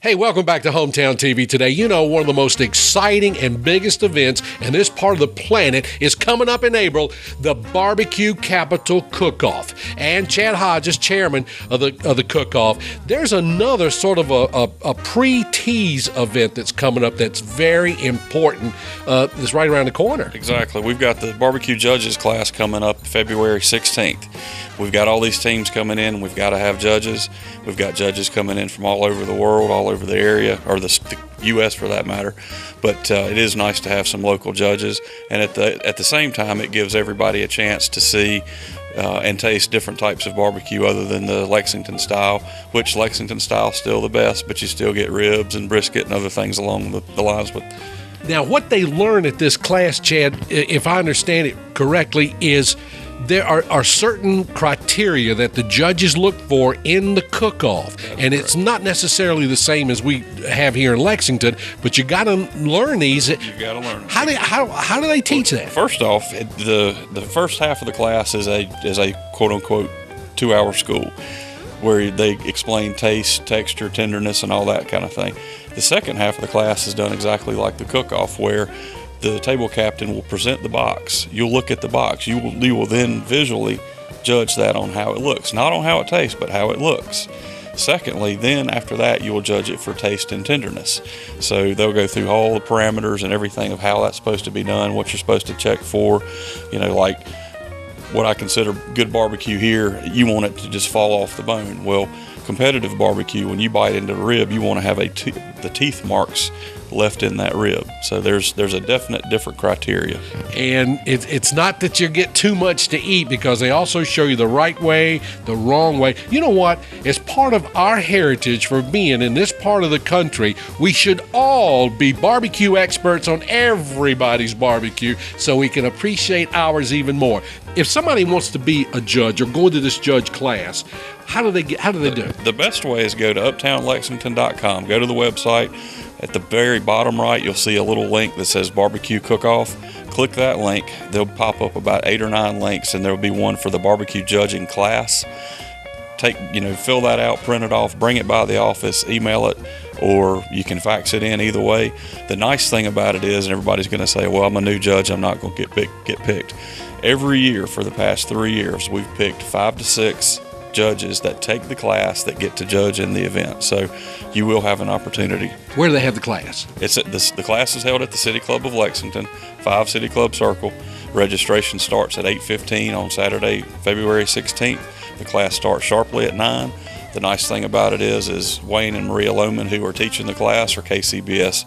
Hey, welcome back to Hometown TV today. You know, one of the most exciting and biggest events in this part of the planet is coming up in April, the Barbecue Capital Cook-Off. And Chad Hodges, chairman of the cook-off, there's another sort of a pre-tease event that's coming up that's very important. That's right around the corner. Exactly. We've got the barbecue judges class coming up February 16th. We've got all these teams coming in. We've got to have judges. We've got judges coming in from all over the world, all over the area, or the U.S. for that matter. But it is nice to have some local judges, and at the same time, it gives everybody a chance to see and taste different types of barbecue other than the Lexington style, which Lexington style is still the best, but you still get ribs and brisket and other things along the lines with. Now, what they learn at this class, Chad, if I understand it correctly, is there are certain criteria that the judges look for in the cook-off, and it's not necessarily the same as we have here in Lexington, but you got to learn these. You got to learn. How do they teach that? First off, the first half of the class is a quote-unquote 2-hour school where they explain taste, texture, tenderness, and all that kind of thing. The second half of the class is done exactly like the cook-off, where the table captain will present the box. You'll look at the box. You will then visually judge that on how it looks, not on how it tastes, but how it looks. Secondly, then after that, you will judge it for taste and tenderness. So they'll go through all the parameters and everything of how that's supposed to be done, what you're supposed to check for, like what I consider good barbecue here. You want it to just fall off the bone. Well, competitive barbecue, when you bite into the rib, you want to have the teeth marks left in that rib. So there's a definite different criteria. And it's not that you get too much to eat, because they also show you the right way, the wrong way. You know what? As part of our heritage for being in this part of the country, we should all be barbecue experts on everybody's barbecue so we can appreciate ours even more. If somebody wants to be a judge or go into this judge class, how do they do it? The best way is go to uptownlexington.com. Go to the website. At the very bottom right, you'll see a little link that says Barbecue Cook-Off. Click that link. They'll pop up about 8 or 9 links, and there'll be one for the barbecue judging class. Fill that out, print it off, bring it by the office, email it, or you can fax it in. Either way, the nice thing about it is, and everybody's going to say, well, I'm a new judge, I'm not going to get picked. Every year for the past 3 years, we've picked 5 to 6 judges that take the class that get to judge in the event. So you will have an opportunity. Where do they have the class? The class is held at the City Club of Lexington, 5 City Club Circle. Registration starts at 8:15 on Saturday, February 16th. The class starts sharply at 9. The nice thing about it is Wayne and Maria Lohman, who are teaching the class, are KCBS,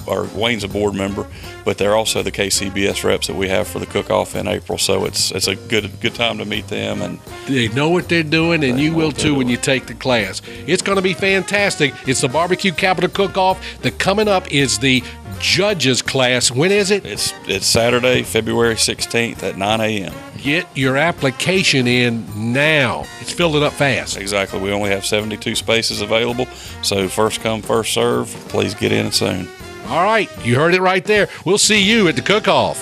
or Wayne's a board member, but they're also the KCBS reps that we have for the cook-off in April. So it's a good time to meet them, and they know what they're doing, and you will too when you take the class. It's going to be fantastic. It's the Barbecue Capital Cook-Off. The coming up is the judges class. When is it? It's Saturday, February 16th at 9 a.m. Get your application in now. It's filling up fast. Exactly. We only have 72 spaces available, so first come, first serve. Please get in soon. All right, you heard it right there. We'll see you at the cook-off.